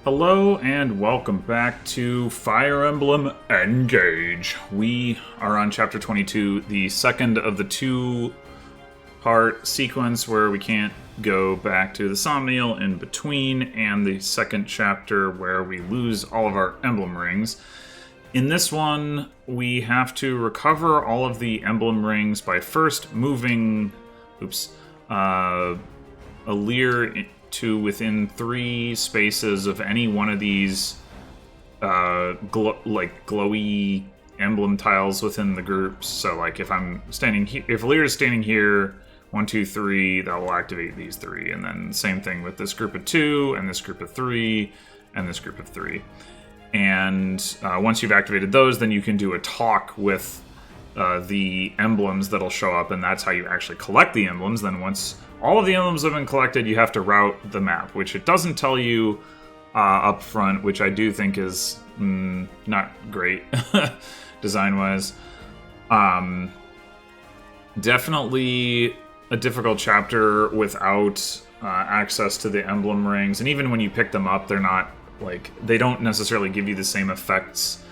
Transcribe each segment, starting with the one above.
Hello and welcome back to Fire Emblem Engage. We are on Chapter 22, the second of the two-part sequence where we can't go back to the Somniel in between, and the second chapter where we lose all of our emblem rings. In this one, we have to recover all of the emblem rings by first moving, a leer to within 3 spaces of any one of these glowy emblem tiles within the groups. So like if I'm standing here, if Lear is standing here, 1, 2, 3, that will activate these 3, and then same thing with this group of 2 and this group of 3 and this group of 3. And once you've activated those, then you can do a talk with the emblems that'll show up, and that's how you actually collect the emblems. Then once all of the emblems have been collected, you have to route the map, which it doesn't tell you up front, which I do think is not great design-wise. Definitely a difficult chapter without access to the emblem rings, and even when you pick them up, they're not they don't necessarily give you the same effects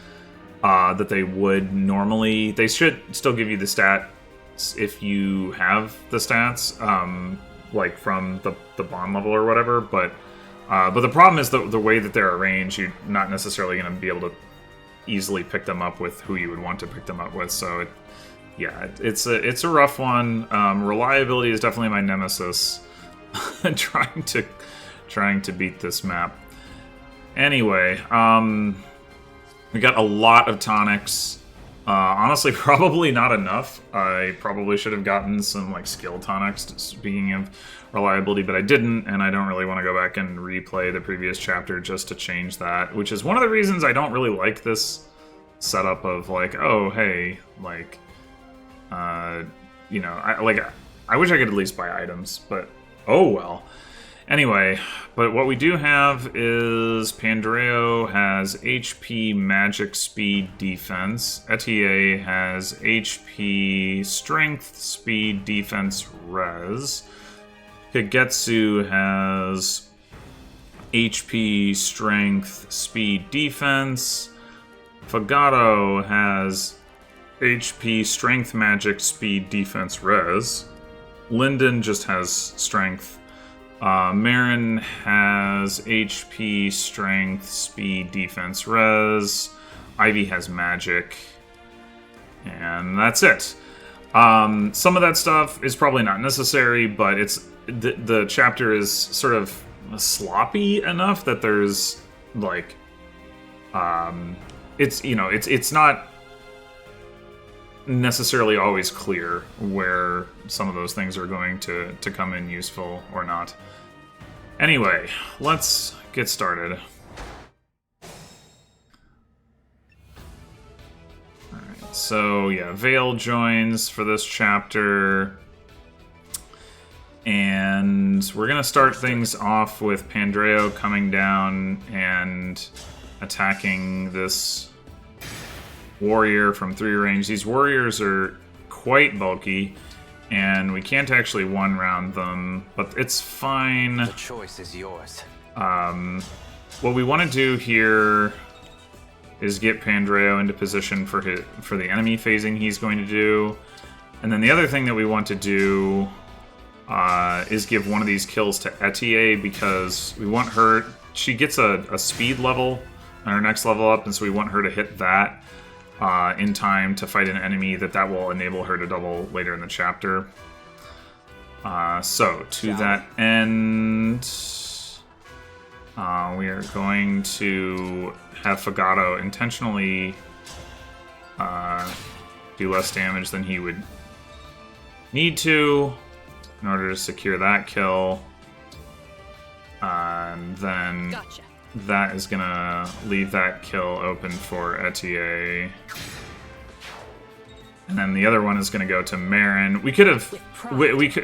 that they would normally. They should still give you the stats if you have the stats, like from the bond level or whatever. But the problem is the way that they're arranged. You're not necessarily going to be able to easily pick them up with who you would want to pick them up with. So it's a rough one. Reliability is definitely my nemesis. trying to beat this map. Anyway, we got a lot of tonics. Honestly, probably not enough. I probably should have gotten some skill tonics, speaking of reliability, but I didn't, and I don't really want to go back and replay the previous chapter just to change that, which is one of the reasons I don't really like this setup of oh, hey, I wish I could at least buy items, but oh well. Anyway, but what we do have is Pandreo has HP, Magic, Speed, Defense. Etier has HP, Strength, Speed, Defense, Res. Kagetsu has HP, Strength, Speed, Defense. Fagato has HP, Strength, Magic, Speed, Defense, Res. Linden just has Strength. Marin has HP, Strength, Speed, Defense, Res. Ivy has Magic. And that's it. Some of that stuff is probably not necessary, but it's the chapter is sort of sloppy enough that there's it's not necessarily always clear where some of those things are going to come in useful or not. Anyway, let's get started. Alright, so yeah, Vale joins for this chapter. And we're going to start things off with Pandreo coming down and attacking this warrior from 3 range. These warriors are quite bulky, and we can't actually one-round them, but it's fine. The choice is yours. What we want to do here is get Pandreo into position for the enemy phasing he's going to do, and then the other thing that we want to do is give one of these kills to Etier, because we want her. She gets a speed level on her next level up, and so we want her to hit that in time to fight an enemy that will enable her to double later in the chapter. So, to that end, we are going to have Fagato intentionally do less damage than he would need to in order to secure that kill. And then that is going to leave that kill open for Etier. And then the other one is going to go to Marin. We could have,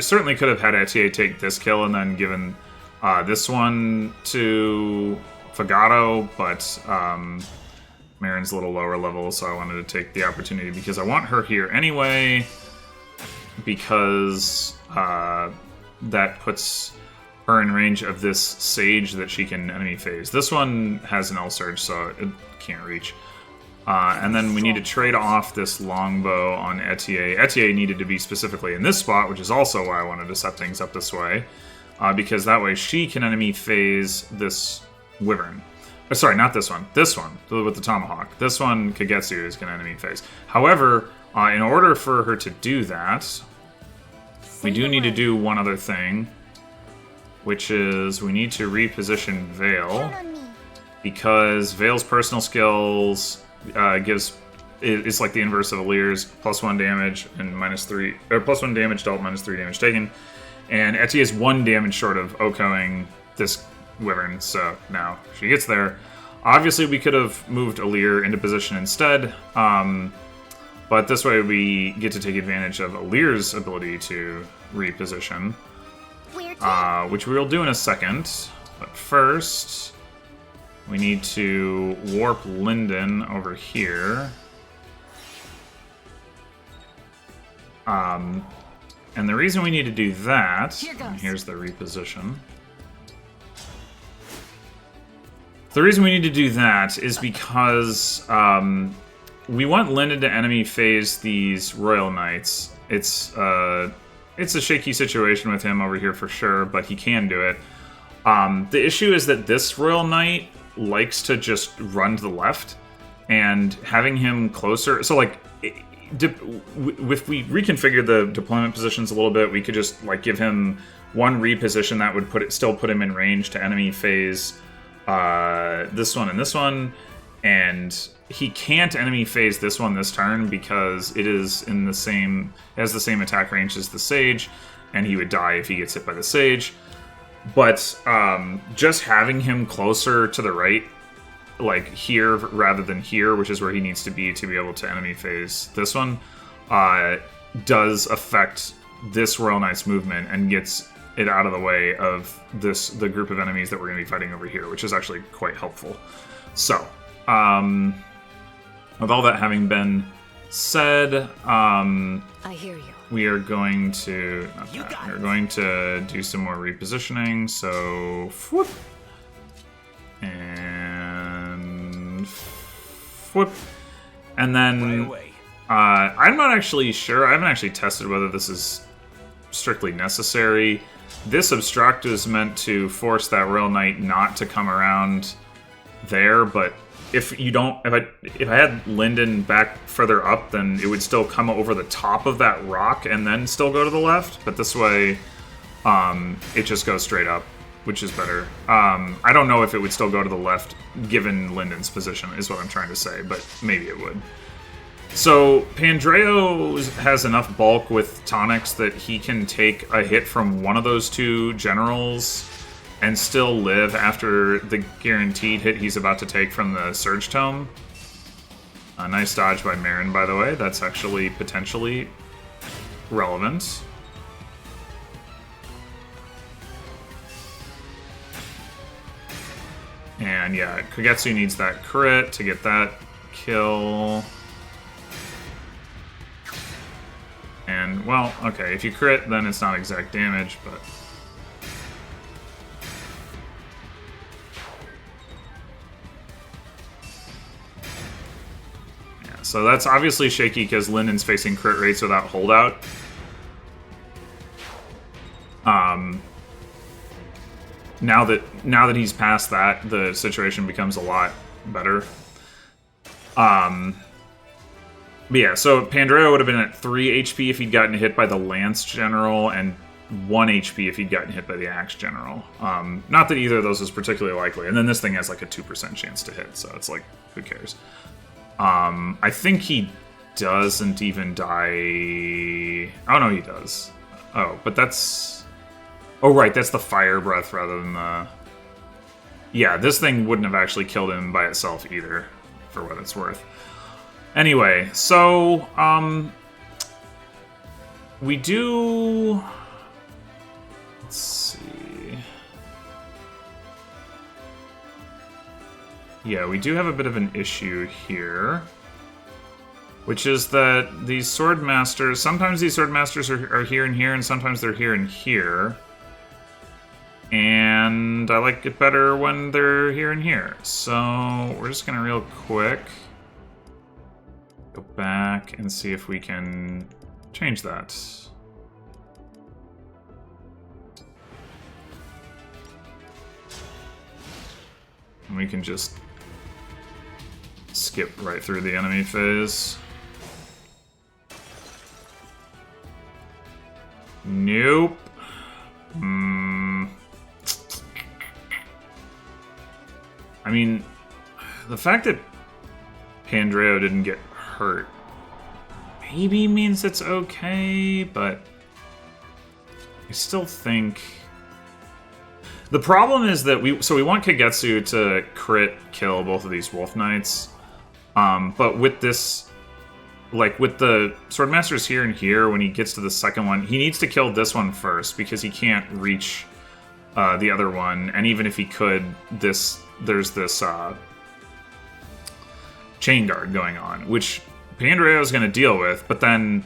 certainly could have had Etier take this kill and then given this one to Fagato, but Marin's a little lower level, so I wanted to take the opportunity because I want her here anyway, because that puts are in range of this sage that she can enemy phase. This one has an L surge, so it can't reach. And then we need to trade off this longbow on Etier. Etier needed to be specifically in this spot, which is also why I wanted to set things up this way. Because that way she can enemy phase this wyvern. Sorry, not this one. This one, with the tomahawk. This one, Kagetsu, is going to enemy phase. However, in order for her to do that, we do need to do one other thing, which is we need to reposition Veil, because Veil's personal skills it's like the inverse of Alir's, +1 damage and -3, or +1 damage dealt, -3 damage taken. And Etier is 1 damage short of OHKOing this wyvern, so now she gets there. Obviously, we could have moved Alir into position instead, but this way we get to take advantage of Alir's ability to reposition, which we'll do in a second. But first, we need to warp Linden over here. And the reason we need to do that, here's the reposition. The reason we need to do that is because we want Linden to enemy phase these Royal Knights. It's a shaky situation with him over here for sure, but he can do it. The issue is that this Royal Knight likes to just run to the left, and having him closer, so like if we reconfigure the deployment positions a little bit, we could just like give him one reposition that would still put him in range to enemy phase this one and this one, and he can't enemy phase this one this turn because it is in the same, has the same attack range as the Sage, and he would die if he gets hit by the Sage. But just having him closer to the right, like here rather than here, which is where he needs to be able to enemy phase this one, does affect this Royal Knight's movement and gets it out of the way of the group of enemies that we're going to be fighting over here, which is actually quite helpful. So, with all that having been said, I hear you. we are going to we're going to do some more repositioning. So, whoop, and whoop, and then I'm not actually sure. I haven't actually tested whether this is strictly necessary. This obstruct is meant to force that Royal Knight not to come around there, but if you don't, if I had Linden back further up, then it would still come over the top of that rock and then still go to the left. But this way, it just goes straight up, which is better. I don't know if it would still go to the left given Linden's position, is what I'm trying to say, but maybe it would. So Pandreo has enough bulk with tonics that he can take a hit from one of those two generals and still live after the guaranteed hit he's about to take from the Surge Tome. A nice dodge by Marin, by the way. That's actually potentially relevant. And yeah, Kagetsu needs that crit to get that kill. And, well, okay, if you crit, then it's not exact damage, but... yeah, so that's obviously shaky because Linden's facing crit rates without holdout. Now that he's past that, the situation becomes a lot better. But yeah, so Pandreo would have been at 3 HP if he'd gotten hit by the Lance General, and 1 HP if he'd gotten hit by the Axe General. Not that either of those is particularly likely. And then this thing has like a 2% chance to hit, so it's like, who cares? I think he doesn't even die... oh, no, he does. Oh, but that's... oh, right, that's the Fire Breath rather than the... yeah, this thing wouldn't have actually killed him by itself either, for what it's worth. Anyway, so, we do... let's see... yeah, we do have a bit of an issue here, which is that these Sword Masters, sometimes these Sword Masters are here and here, and sometimes they're here and here. And I like it better when they're here and here. So we're just gonna real quick go back and see if we can change that. And we can just skip right through the enemy phase. Nope. I mean, the fact that Pandreo didn't get hurt maybe means it's okay, but I still think... The problem is that we want Kagetsu to crit kill both of these Wolf Knights, but with this, like with the Swordmasters here and here, when he gets to the second one, he needs to kill this one first because he can't reach the other one, and even if he could, there's this chain guard going on, which Pandreo is going to deal with, but then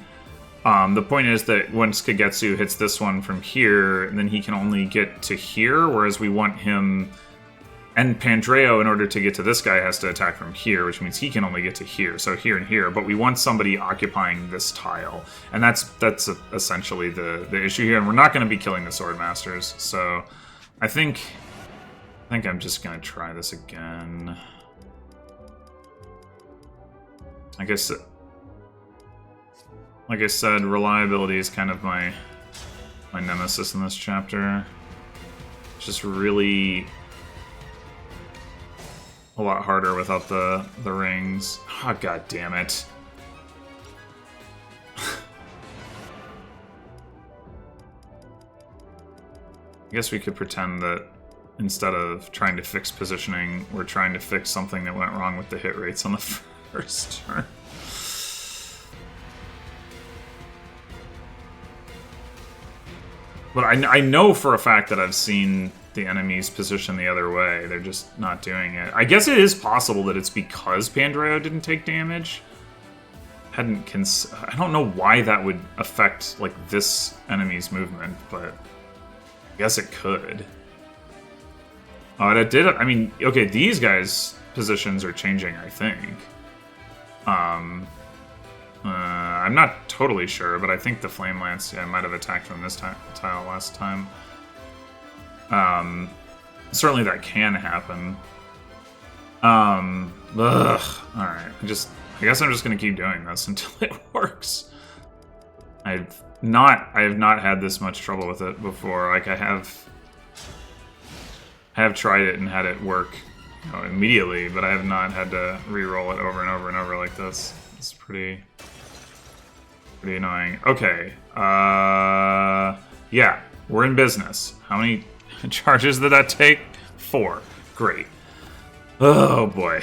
the point is that once Kagetsu hits this one from here, then he can only get to here, whereas we want him... And Pandreo, in order to get to this guy, has to attack from here, which means he can only get to here, so here and here, but we want somebody occupying this tile. And that's essentially the issue here, and we're not going to be killing the Swordmasters, so I think I'm just going to try this again. I guess... Like I said, reliability is kind of my nemesis in this chapter. It's just really a lot harder without the rings. Oh, god damn it. I guess we could pretend that instead of trying to fix positioning, we're trying to fix something that went wrong with the hit rates on the first turn. But I know for a fact that I've seen the enemies position the other way. They're just not doing it. I guess it is possible that it's because Pandreo didn't take damage. I don't know why that would affect, like, this enemy's movement, but I guess it could. Oh, it did... I mean, okay, these guys' positions are changing, I think. I'm not totally sure, but I think the Flame Lance might have attacked from this tile last time. Certainly that can happen. Alright. I guess I'm just gonna keep doing this until it works. I have not had this much trouble with it before. Like, I have tried it and had it work, you know, immediately, but I have not had to re-roll it over and over and over like this. It's pretty annoying. Okay. Yeah, we're in business. How many charges did that take? 4. Great. Oh boy.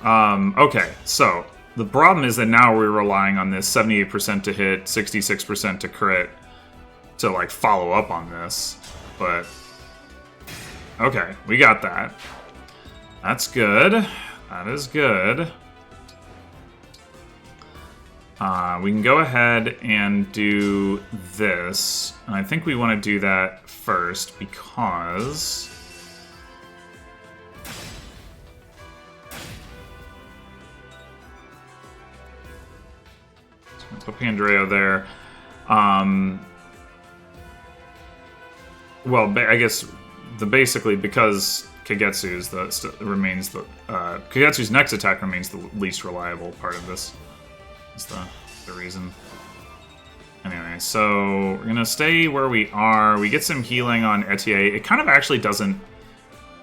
Okay, so the problem is that now we're relying on this 78% to hit, 66% to crit to, like, follow up on this. But okay, we got that. That's good. That is good. We can go ahead and do this. And I think we want to do that first because... So I'm going to put Pandreo there. Well, I guess basically because Kagetsu's Kagetsu's next attack remains the least reliable part of this. Is the reason. Anyway, so we're gonna stay where we are. We get some healing on Etier. It kind of actually doesn't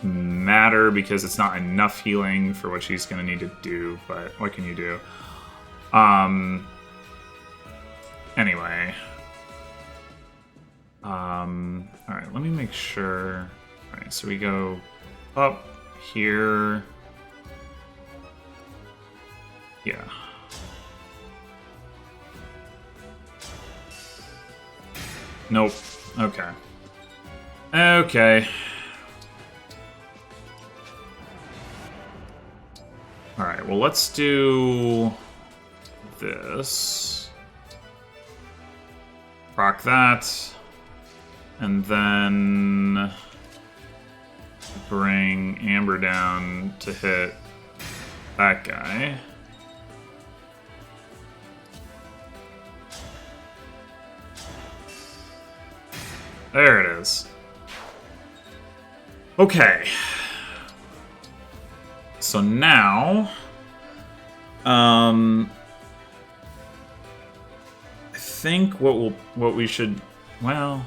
matter because it's not enough healing for what she's gonna need to do, but what can you do? Anyway. Alright, let me make sure. Alright, so we go up here. Yeah. Nope. Okay. Okay. Alright, well, let's do this. Rock that. And then bring Amber down to hit that guy. There it is. Okay. So now, I think what we should, well,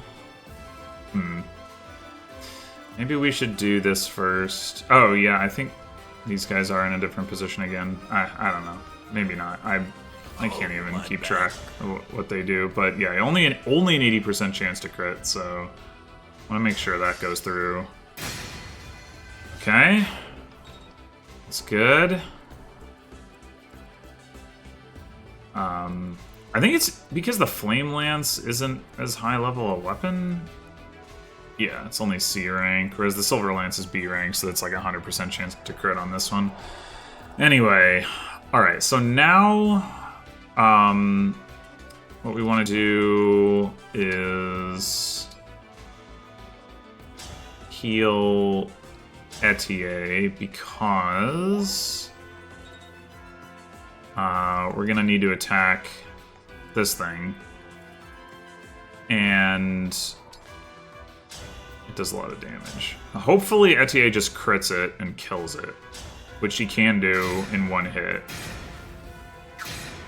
maybe we should do this first. Oh yeah, I think these guys are in a different position again. I don't know. Maybe not. I can't even keep track of what they do. But yeah, only an 80% chance to crit. So I want to make sure that goes through. Okay. That's good. I think it's because the Flame Lance isn't as high level a weapon. Yeah, it's only C rank, whereas the Silver Lance is B rank, so it's like a 100% chance to crit on this one. Anyway, alright, so now, what we want to do is heal Etier, because we're going to need to attack this thing, and it does a lot of damage. Hopefully Etier just crits it and kills it, which he can do in one hit.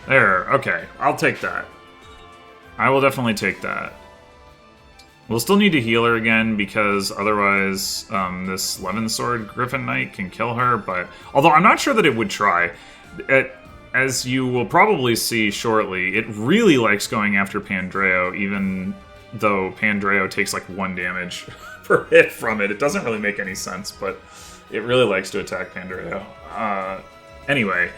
There, okay, I'll take that. I will definitely take that. We'll still need to heal her again, because otherwise this Levin Sword Griffin Knight can kill her, but although I'm not sure that it would try. As you will probably see shortly, it really likes going after Pandreo, even though Pandreo takes like 1 damage per hit from it. It doesn't really make any sense, but it really likes to attack Pandreo. Anyway.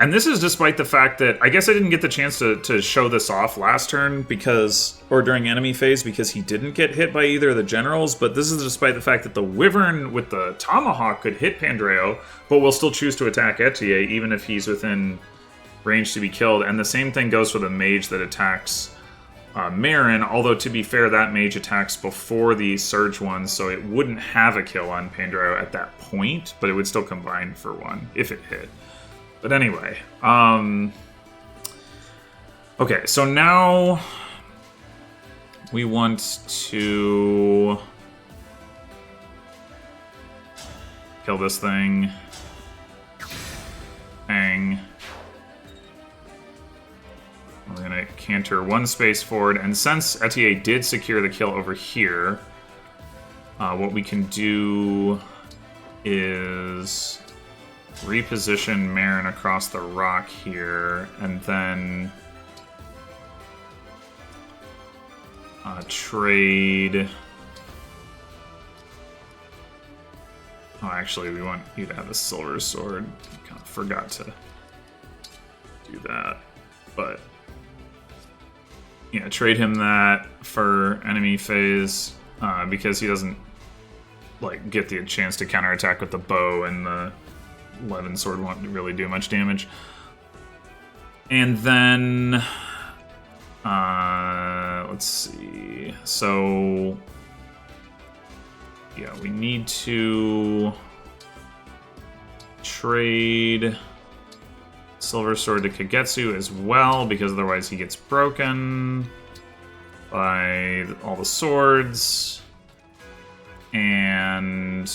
And this is despite the fact that, I guess I didn't get the chance to show this off last turn or during enemy phase, because he didn't get hit by either of the generals, but this is despite the fact that the Wyvern with the Tomahawk could hit Pandreo, but will still choose to attack Etier, even if he's within range to be killed. And the same thing goes for the mage that attacks Marin, although to be fair, that mage attacks before the Surge one, so it wouldn't have a kill on Pandreo at that point, but it would still combine for 1 if it hit. But anyway, okay, so now we want to kill this thing. Bang. We're gonna canter 1 space forward, and since Etier did secure the kill over here, what we can do is reposition Marin across the rock here, and then trade. Oh, actually, we want you to have a silver sword. Kind of forgot to do that, but yeah, trade him that for enemy phase, because he doesn't like get the chance to counterattack with the bow, and the Levin Sword won't really do much damage. And then let's see. So yeah, we need to trade Silver Sword to Kagetsu as well, because otherwise he gets broken by all the swords. And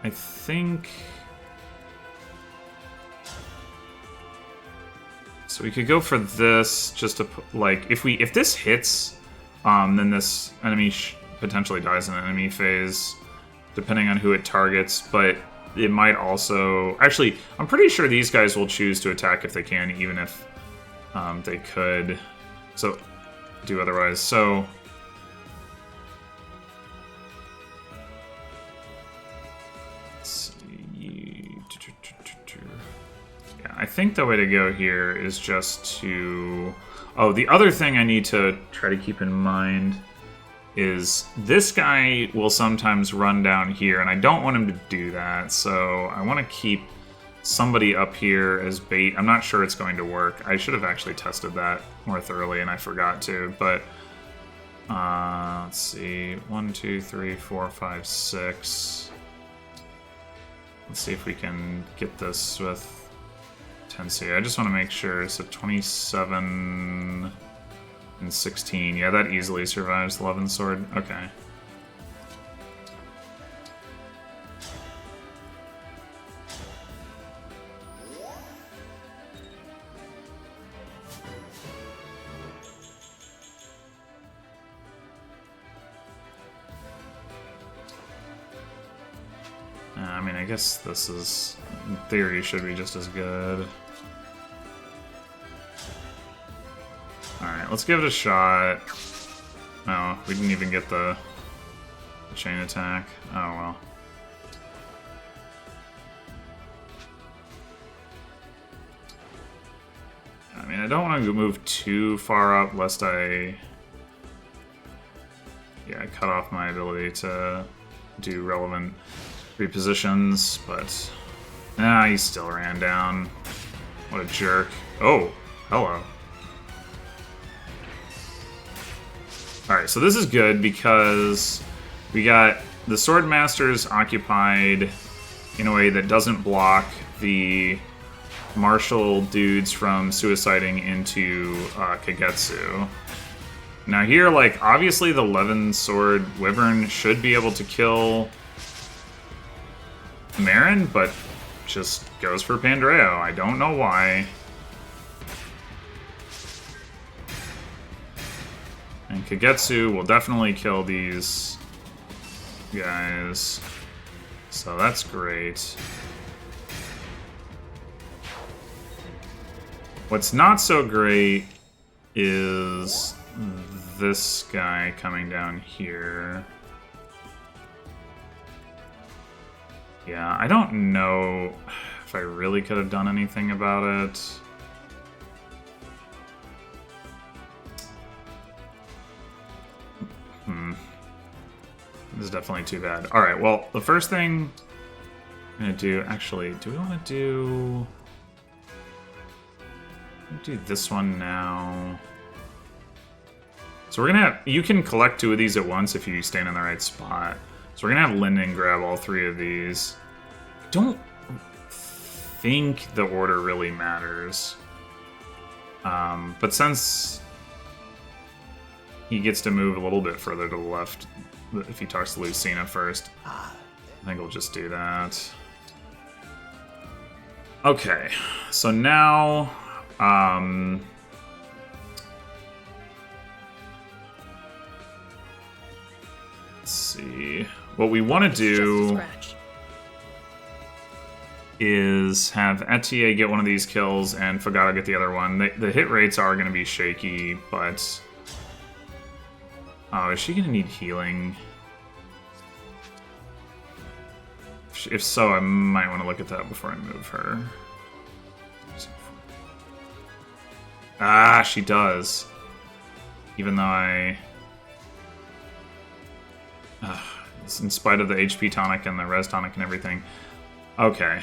I think so. We could go for this just to like if this hits, then this enemy potentially dies in an enemy phase, depending on who it targets. But it might also actually, I'm pretty sure these guys will choose to attack if they can, even if they could do otherwise. So I think the way to go here is just to... Oh, the other thing I need to try to keep in mind is this guy will sometimes run down here, and I don't want him to do that, so I want to keep somebody up here as bait. I'm not sure it's going to work. I should have actually tested that more thoroughly, and I forgot to, but let's see. 1, 2, 3, 4, 5, 6. Let's see if we can get this with 10C. I just want to make sure. So 27 and 16. Yeah, that easily survives the 11 sword. Okay. I mean, I guess this is, in theory, should be just as good. Alright, let's give it a shot. Oh, we didn't even get the chain attack. Oh well. I mean, I don't want to move too far up lest I cut off my ability to do relevant repositions, but he still ran down. What a jerk. Oh, hello. Alright, so this is good because we got the Sword Masters occupied in a way that doesn't block the martial dudes from suiciding into Kagetsu. Now here, like, obviously the 11 sword wyvern should be able to kill Marin, but just goes for Pandreo. I don't know why. And Kagetsu will definitely kill these guys. So that's great. What's not so great is this guy coming down here. Yeah, I don't know if I really could have done anything about it. This is definitely too bad. Alright, well, the first thing I'm going to do... Actually, do we want to do... do this one now. So we're going to have... You can collect 2 of these at once if you stand in the right spot. So we're going to have Linden grab all 3 of these. I don't think the order really matters. But since he gets to move a little bit further to the left, if he talks to Lucina first, I think we'll just do that. Okay, so now... let's see. What we want to do is have Etier get one of these kills and Fagata get the other one. The hit rates are going to be shaky, but... Oh, is she going to need healing? If so, I might want to look at that before I move her. Ah, she does. Even though I... in spite of the HP tonic and the res tonic and everything. Okay,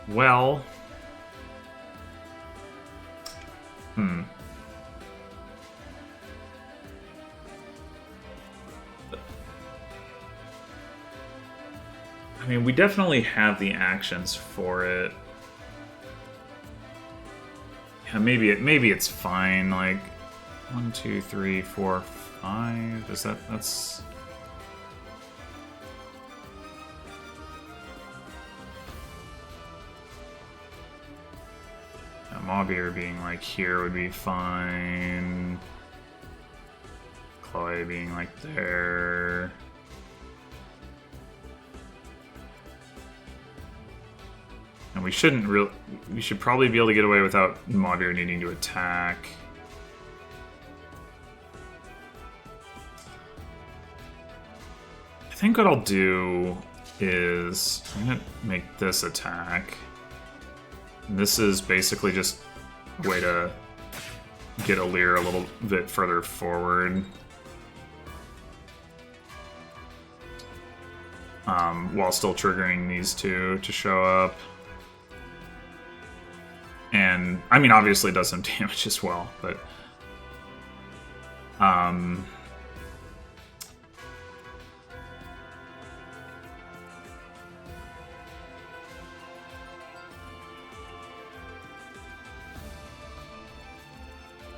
well... I mean, we definitely have the actions for it. Yeah, maybe it's fine. Like 1, 2, 3, 4, 5. Is that's? Maubir being like here would be fine. Chloe being like there. And we should probably be able to get away without Maubir needing to attack. I think what I'll do is I'm gonna make this attack. And this is basically just a way to get Alir a little bit further forward. While still triggering these two to show up. And, I mean, obviously it does some damage as well, but... I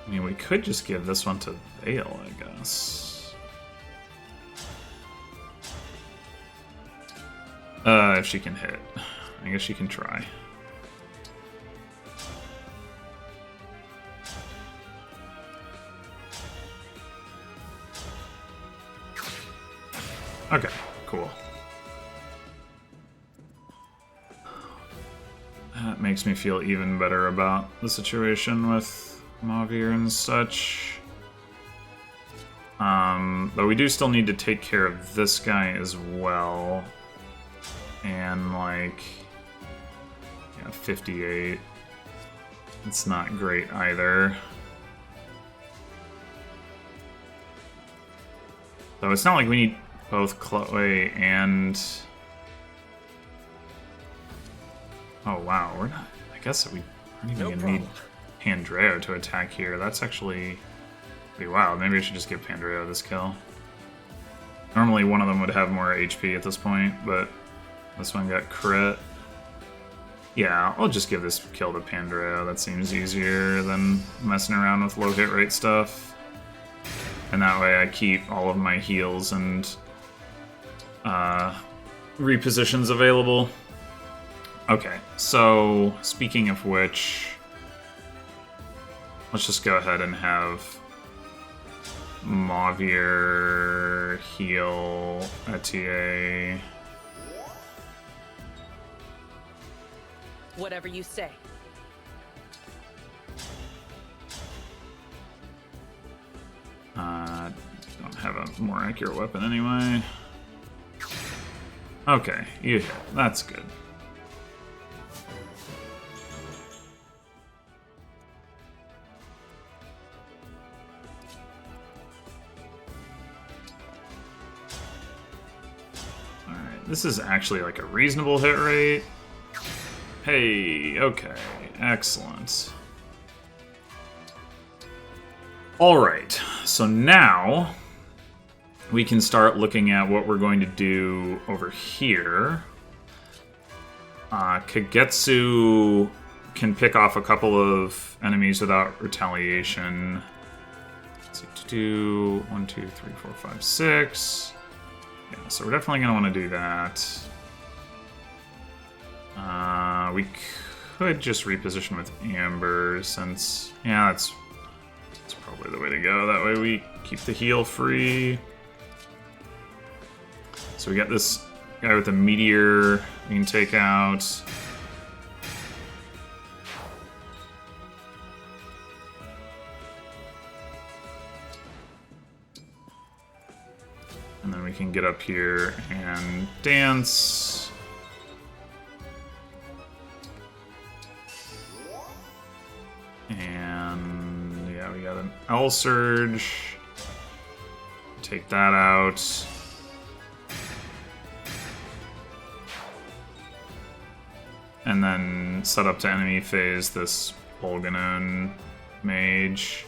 mean, we could just give this one to Vale, I guess. If she can hit. I guess she can try. Okay, cool. That makes me feel even better about the situation with Mavir and such. But we do still need to take care of this guy as well. And, like... yeah, 58. It's not great either. So it's not like we need both Chloe and... oh wow, we're not... I guess we aren't even gonna need Pandreo to attack here. That's actually pretty wild. Maybe I should just give Pandreo this kill. Normally one of them would have more HP at this point, but this one got crit. Yeah, I'll just give this kill to Pandreo. That seems easier than messing around with low hit rate stuff. And that way I keep all of my heals and repositions available. Okay, so speaking of which, let's just go ahead and have Mavir heal Etier. Whatever you say. Don't have a more accurate weapon anyway. Okay, you hit. That's good. Alright, this is actually like a reasonable hit rate. Hey, okay, excellent. Alright, so now we can start looking at what we're going to do over here. Kagetsu can pick off a couple of enemies without retaliation. Let's see, 1, 2, 3, 4, 5, 6. Yeah, so we're definitely going to want to do that. We could just reposition with Amber since... yeah, that's probably the way to go. That way we keep the heal free. So we got this guy with the meteor we can take out. And then we can get up here and dance. And yeah, we got an L Surge. Take that out. And then set up to enemy phase this Bolganon mage.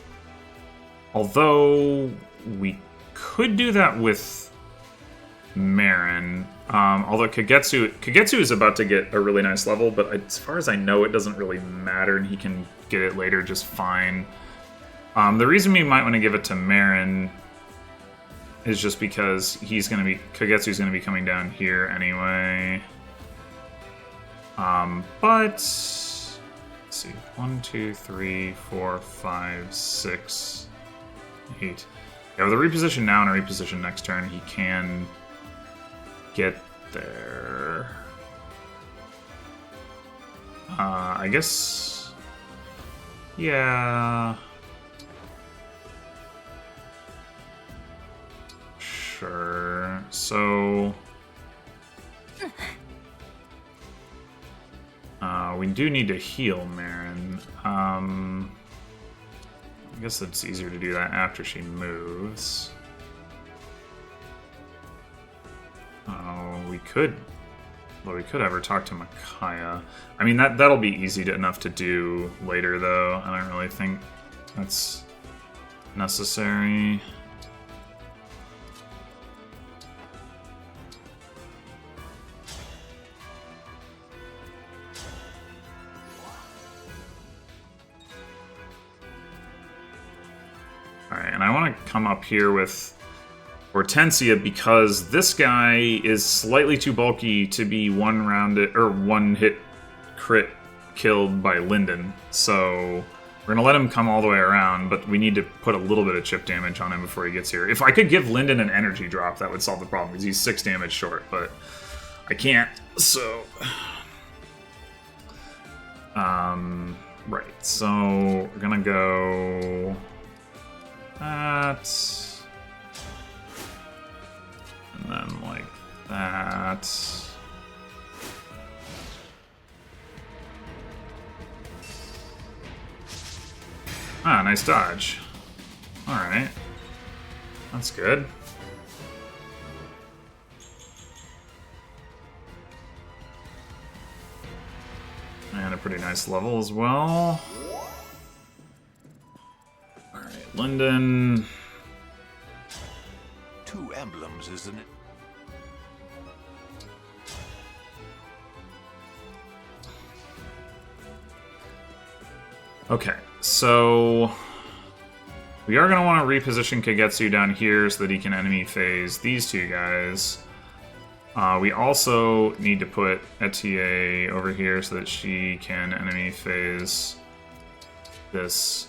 Although we could do that with Marin. Although Kagetsu is about to get a really nice level, but as far as I know, it doesn't really matter, and he can get it later just fine. The reason we might want to give it to Marin is just because Kagetsu's gonna be coming down here anyway. But let's see, 1, 2, 3, 4, 5, 6, 8. Yeah, with a reposition now and a reposition next turn, he can get there. I guess... yeah... sure. So... we do need to heal Marin. I guess it's easier to do that after she moves. Oh, we could... Well, we could have her talk to Micaiah. I mean, that'll be easy enough to do later, though. I don't really think that's necessary. Alright, and I want to come up here with Hortensia because this guy is slightly too bulky to be one hit crit killed by Linden. So we're gonna let him come all the way around, but we need to put a little bit of chip damage on him before he gets here. If I could give Linden an energy drop, that would solve the problem, because he's 6 damage short, but I can't, so... right, so we're gonna go... that... and then like that. Ah, nice dodge. Alright. That's good. And a pretty nice level as well. Alright, Linden. 2 emblems, isn't it? Okay, so we are going to want to reposition Kagetsu down here so that he can enemy phase these 2 guys. We also need to put Etier over here so that she can enemy phase this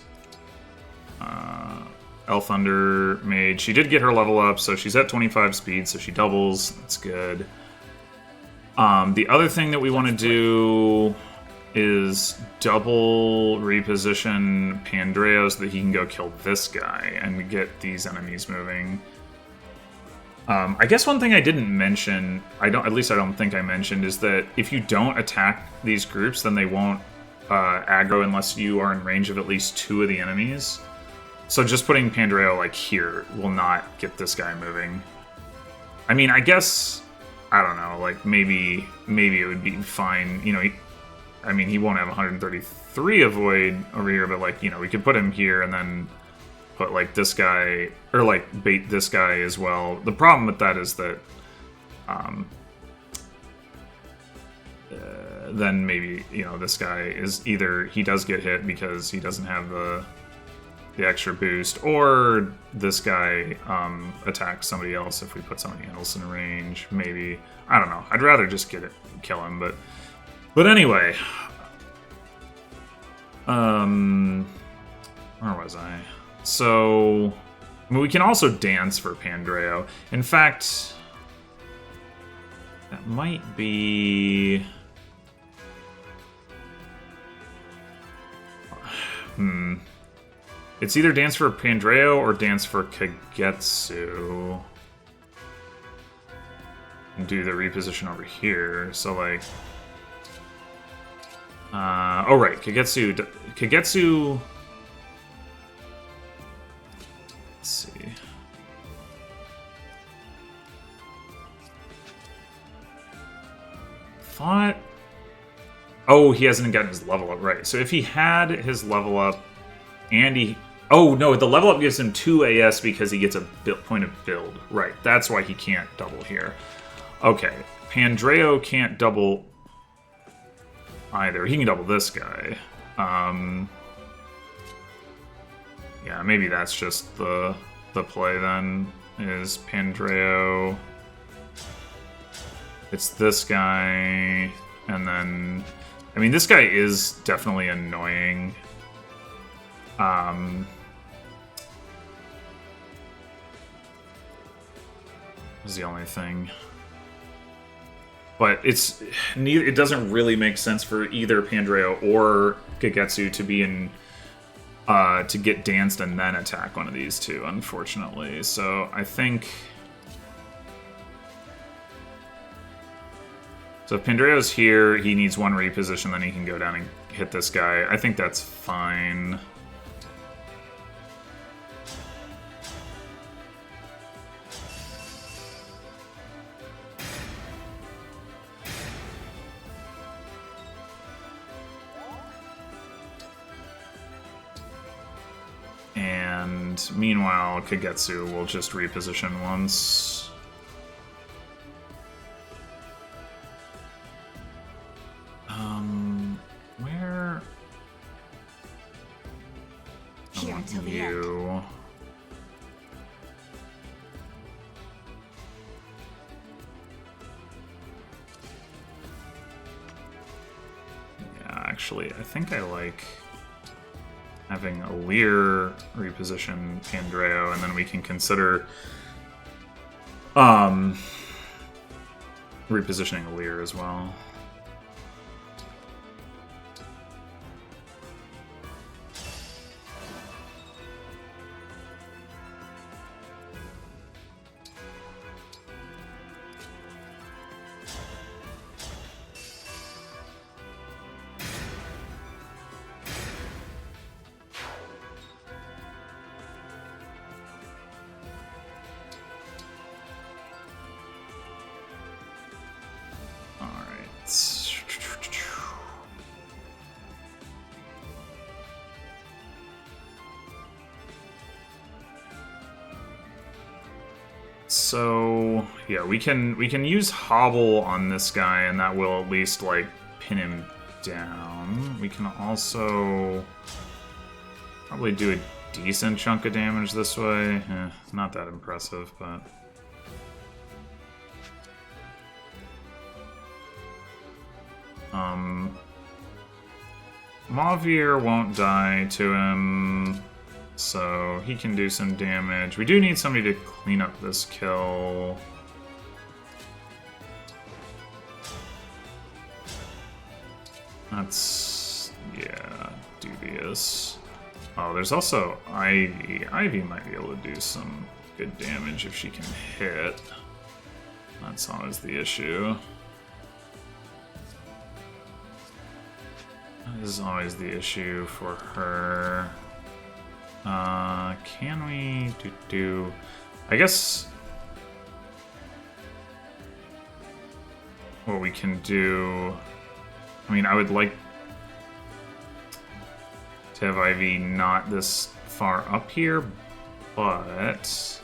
Elthunder Mage. She did get her level up, so she's at 25 speed, so she doubles. That's good. The other thing that we want to do is double reposition Pandreo so that he can go kill this guy and get these enemies moving. I guess one thing I didn't mention, at least I don't think I mentioned, is that if you don't attack these groups, then they won't aggro unless you are in range of at least 2 of the enemies. So just putting Pandreo like here will not get this guy moving. I mean, I guess, I don't know, like maybe it would be fine, you know, he won't have 133 avoid over here, but like, you know, we could put him here and then put like this guy, or like bait this guy as well. The problem with that is that then maybe, you know, this guy is either he does get hit because he doesn't have the extra boost, or this guy attacks somebody else if we put somebody else in range. Maybe, I don't know. I'd rather just kill him, but anyway. Where was I? So, I mean, we can also dance for Pandreo. In fact, that might be... It's either dance for Pandreo or dance for Kagetsu. And do the reposition over here. So, like... oh, right. Kagetsu... Let's see. Thought... Oh, he hasn't gotten his level up, right. So if he had his level up and he... Oh, no, the level up gives him 2 AS because he gets a point of build. Right, that's why he can't double here. Okay, Pandreo can't double either. He can double this guy. Yeah, maybe that's just the play then, is Pandreo. It's this guy, and then... I mean, this guy is definitely annoying. Is the only thing. But it doesn't really make sense for either Pandreo or Kagetsu to be in to get danced and then attack one of these 2, unfortunately. So I think So if Pandreo's here, he needs one reposition, then he can go down and hit this guy. I think that's fine. And meanwhile, Kagetsu will just reposition once. Where? Here until the you. Yeah, actually, I think I like having Alir reposition Pandreo, and then we can consider repositioning Alir as well. So yeah, we can use Hobble on this guy, and that will at least like pin him down. We can also probably do a decent chunk of damage this way. Not that impressive, but Mauvier won't die to him, so he can do some damage. We do need somebody to clean up this kill. That's, yeah, dubious. Oh, there's also Ivy. Ivy might be able to do some good damage if she can hit. That's always the issue. That is always the issue for her. Can we do... I guess... what we can do... I mean, I would like to have Ivy not this far up here, but...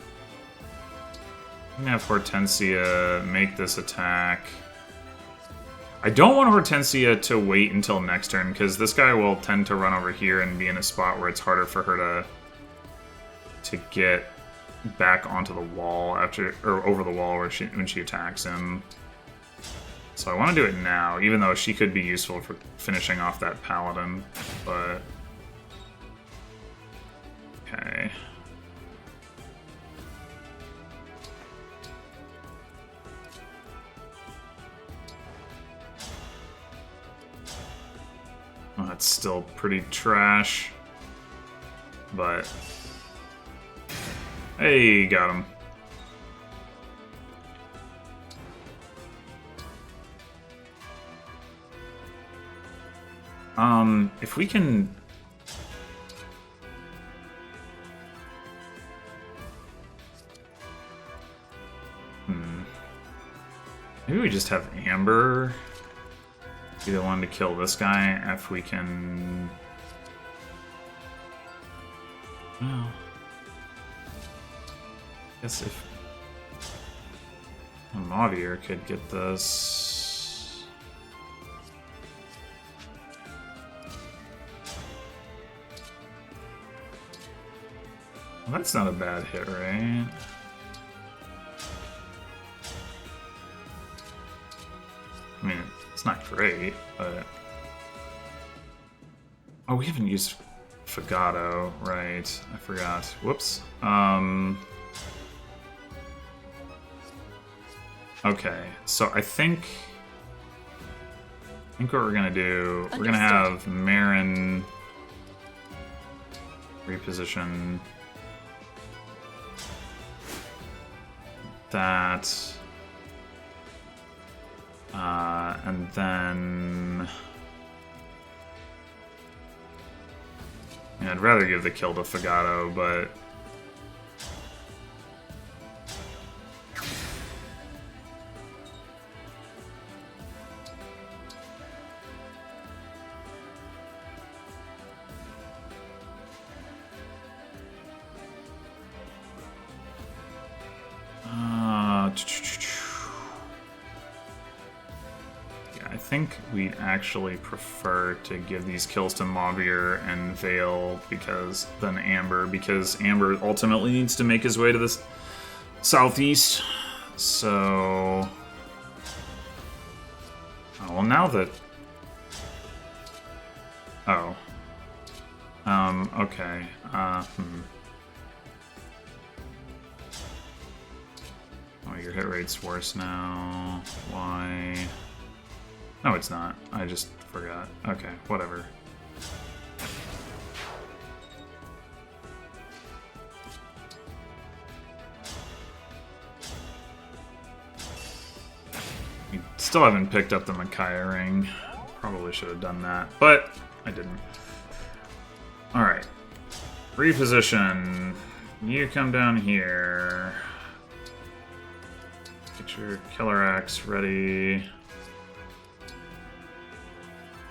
I'm gonna have Hortensia make this attack. I don't want Hortensia to wait until next turn, because this guy will tend to run over here and be in a spot where it's harder for her to get back onto the wall after, or over the wall when she attacks him. So I want to do it now, even though she could be useful for finishing off that paladin, but... okay. Oh, that's still pretty trash. But... hey, got him. If we can... maybe we just have Amber be the one to kill this guy if we can... well... I guess if... Mauvier could get this... well, that's not a bad hit, right? I mean, it's not great, but... oh, we haven't used Fagato, right? I forgot. Whoops. Okay, so I think what we're gonna do, we're gonna have Marin reposition that. And then... I'd rather give the kill to Fagato, but... Yeah, I think we'd actually prefer to give these kills to Mavier and Vale than Amber, because Amber ultimately needs to make his way to the southeast. So... Oh, well, now that... Oh. Okay. Oh, your hit rate's worse now. Why? No, it's not. I just forgot. Okay, whatever. We still haven't picked up the Micaiah ring. Probably should have done that, but I didn't. Alright. Reposition. You come down here. Get your Killer Axe ready.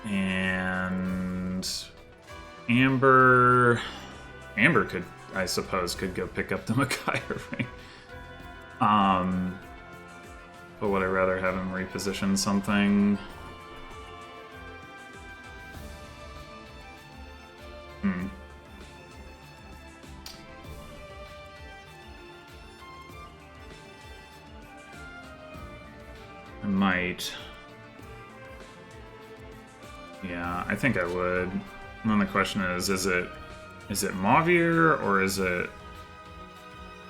And Amber could, I suppose, could go pick up the Micaiah ring. But would I rather have him reposition something? I might. Yeah, I think I would. And then the question is it Mavier or is it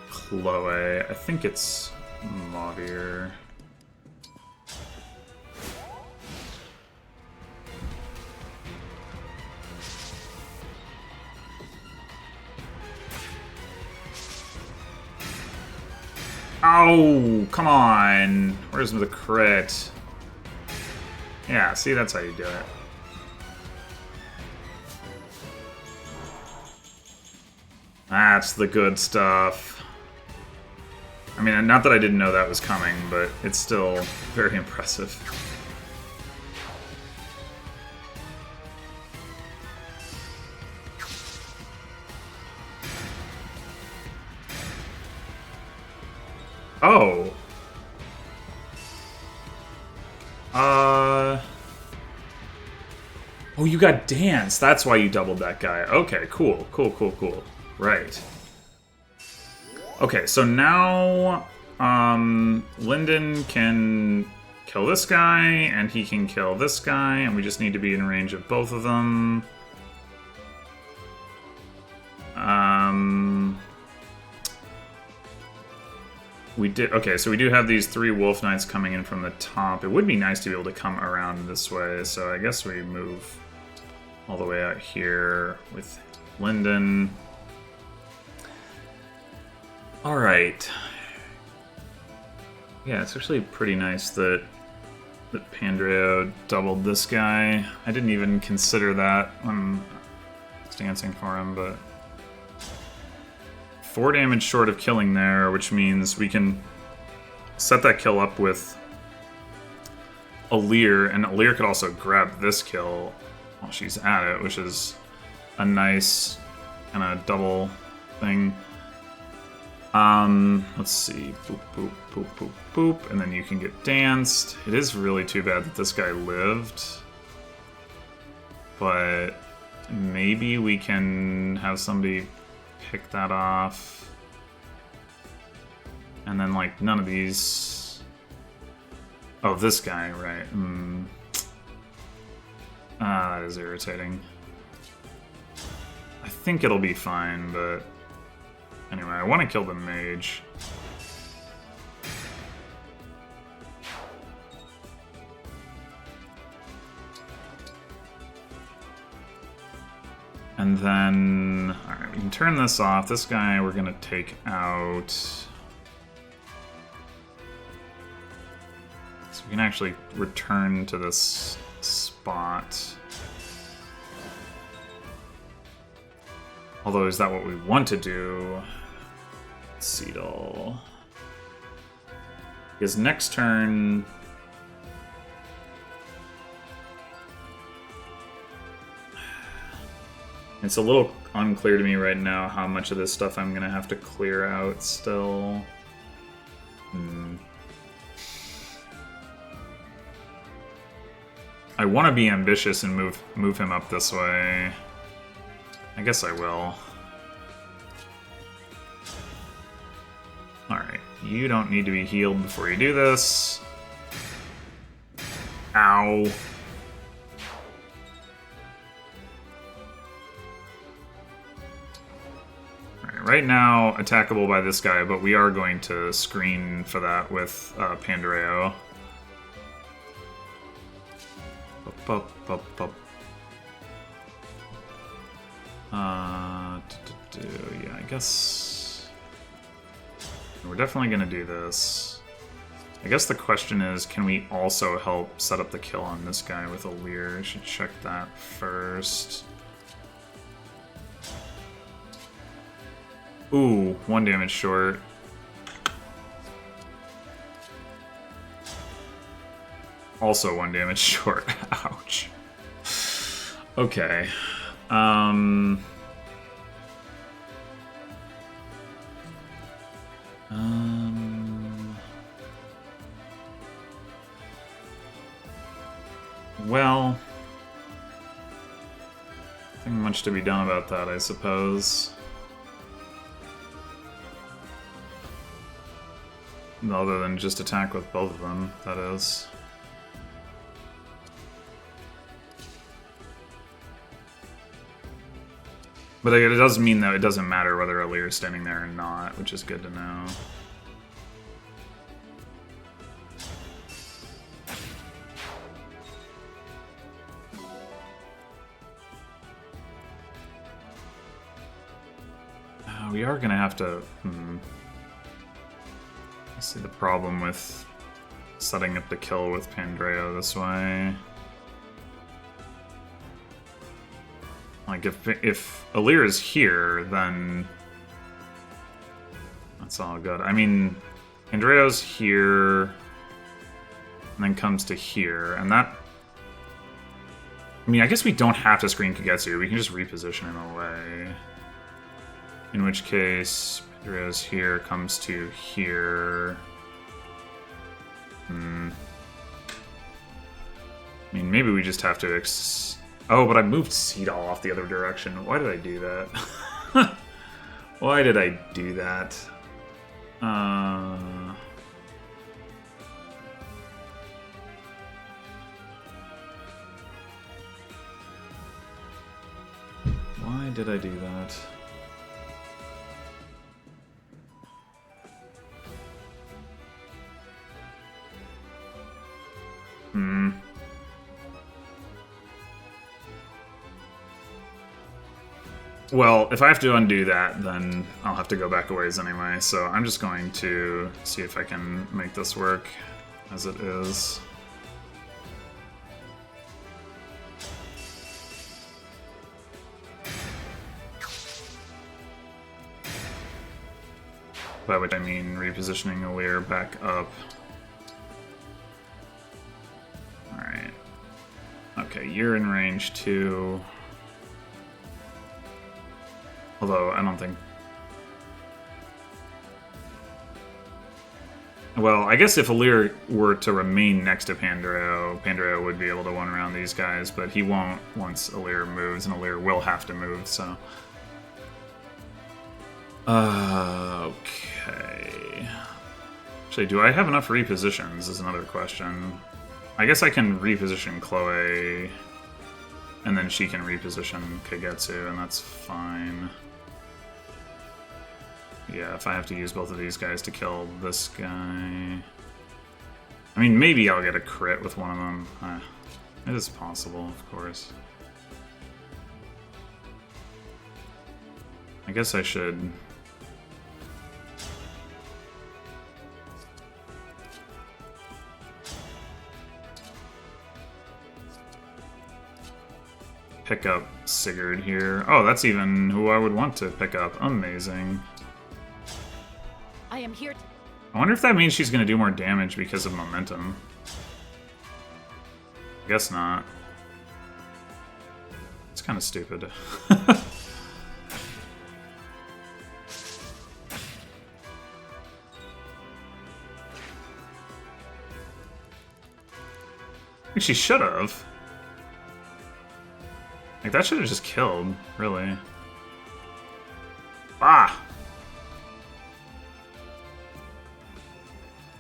Chloe? I think it's Mavier. Oh, come on. Where's the crit? Yeah, see, that's how you do it. That's the good stuff. I mean, not that I didn't know that was coming, but it's still very impressive. Oh. Oh, you got Dance. That's why you doubled that guy. Okay, cool. Cool. Right. Okay, so now Lyndon can kill this guy, and he can kill this guy, and we just need to be in range of both of them. We did okay, so we do have these 3 Wolf Knights coming in from the top. It would be nice to be able to come around this way, so I guess we move all the way out here with Lyndon. Alright. Yeah, it's actually pretty nice that Pandreo doubled this guy. I didn't even consider that when dancing for him, but 4 damage short of killing there, which means we can set that kill up with Alir, and Alir could also grab this kill while she's at it, which is a nice kind of double thing. Let's see. Boop, boop, boop, boop, boop. And then you can get danced. It is really too bad that this guy lived. But maybe we can have somebody pick that off. And then, like, none of these... Oh, this guy, right. That is irritating. I think it'll be fine, but... Anyway, I want to kill the mage. And then... Alright, we can turn this off. This guy we're going to take out. So we can actually return to this spot. Although, is that what we want to do? Seedle. Because next turn... It's a little unclear to me right now how much of this stuff I'm going to have to clear out still. I want to be ambitious and move him up this way. I guess I will. Alright, you don't need to be healed before you do this. Ow. Right now, attackable by this guy, but we are going to screen for that with Pandreo. Yeah, I guess we're definitely going to do this. I guess the question is, can we also help set up the kill on this guy with a Leer? I should check that first. Ooh, 1 damage short. Also 1 damage short. Ouch. Okay. Well, nothing much to be done about that, I suppose. Other than just attack with both of them, that is. But it does mean that it doesn't matter whether a Leer is standing there or not, which is good to know. We are gonna have to... See the problem with setting up the kill with Pandreo this way. Like, if Alir is here, then that's all good. I mean, Pandreo's here, and then comes to here, and that... I mean, I guess we don't have to screen Kagetsu, we can just reposition him away. In which case... Pandreo's here, comes to here. I mean, maybe we just have to oh, but I moved Seedal off the other direction. Why did I do that? Why did I do that? Why did I do that? Well, if I have to undo that, then I'll have to go back a ways anyway, so I'm just going to see if I can make this work as it is. By which I mean repositioning Alir back up. Alright. Okay, you're in range 2. Although, I don't think... Well, I guess if Alir were to remain next to Pandreo, Pandreo would be able to one around these guys, but he won't once Alir moves, and Alir will have to move, so... Okay... Actually, do I have enough repositions is another question. I guess I can reposition Chloe, and then she can reposition Kagetsu, and that's fine. Yeah, if I have to use both of these guys to kill this guy... I mean, maybe I'll get a crit with one of them. It is possible, of course. I guess I should... pick up Sigurd here. Oh, that's even who I would want to pick up. Amazing. I am here. I wonder if that means she's going to do more damage because of momentum. Guess not. It's kind of stupid. I think she should have. Like, that should have just killed, really. Ah!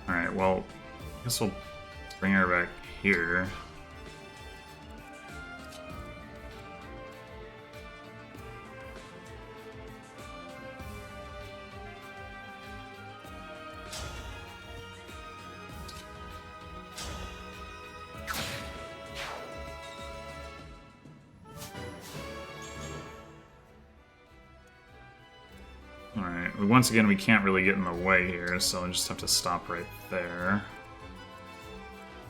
Alright, well, I guess we'll bring her back here. Alright, once again, we can't really get in the way here, so I just have to stop right there.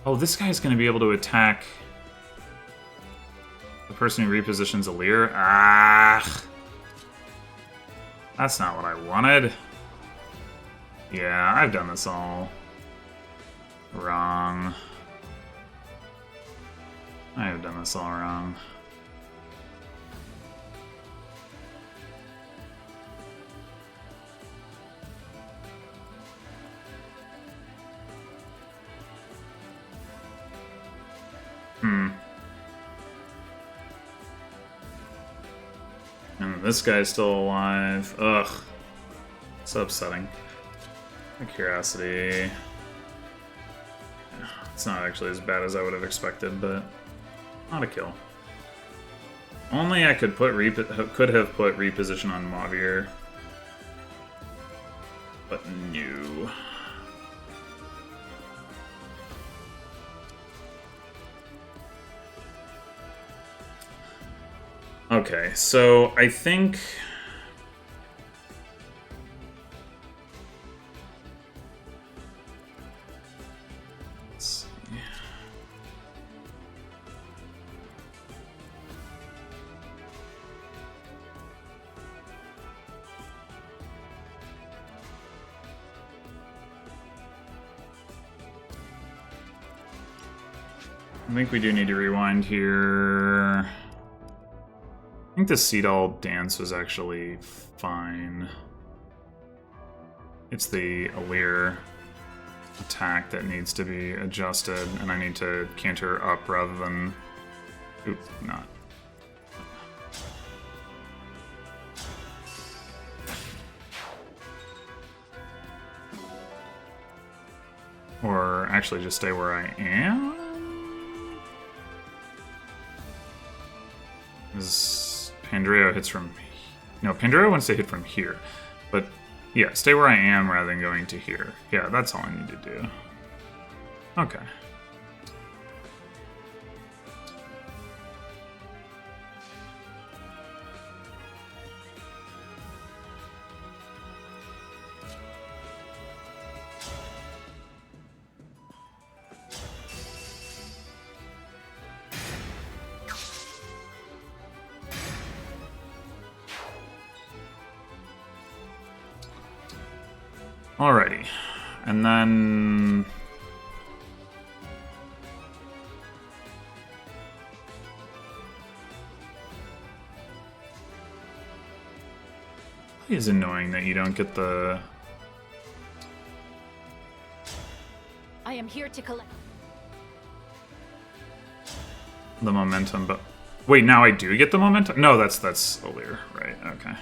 Oh, this guy's going to be able to attack the person who repositions Alir? Ah! That's not what I wanted. Yeah, I've done this all wrong. I have done this all wrong. And this guy's still alive. Ugh. So upsetting. My curiosity. It's not actually as bad as I would have expected, but not a kill. Only I could put could have put reposition on Mavir. But no. Okay, so I think... Let's see. I think we do need to rewind here. I think the Seedall dance was actually fine. It's the Alir attack that needs to be adjusted, and I need to counter up rather than... Oop, not. Or actually just stay where I am? Pandreo hits from... No, Pandreo wants to hit from here. But, yeah, stay where I am rather than going to here. Yeah, that's all I need to do. Okay. Alrighty, and then... It is annoying that you don't get the... I am here to collect. The momentum, but... Wait, now I do get the momentum? No, that's Alir, right, okay.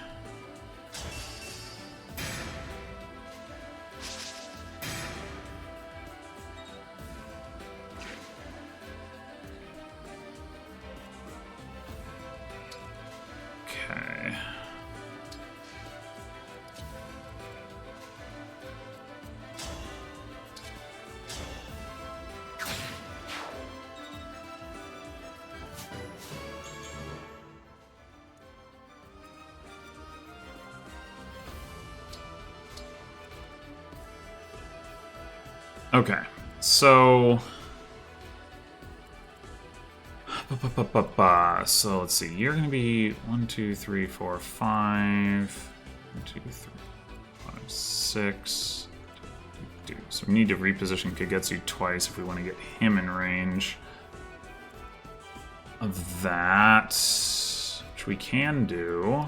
Okay, so... So let's see. You're going to be 1, 2, 3, 4, 5. 1, 2, 3, 4, 5, 6. So we need to reposition Kagetsu twice if we want to get him in range of that, which we can do.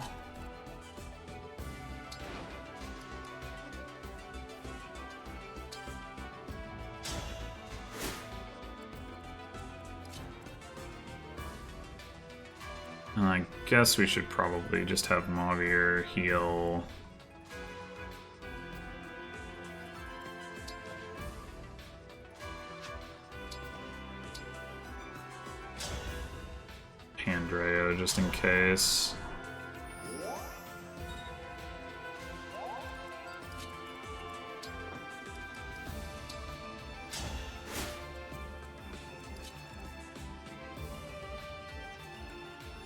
And I guess we should probably just have Mauvier heal. Pandreo, just in case.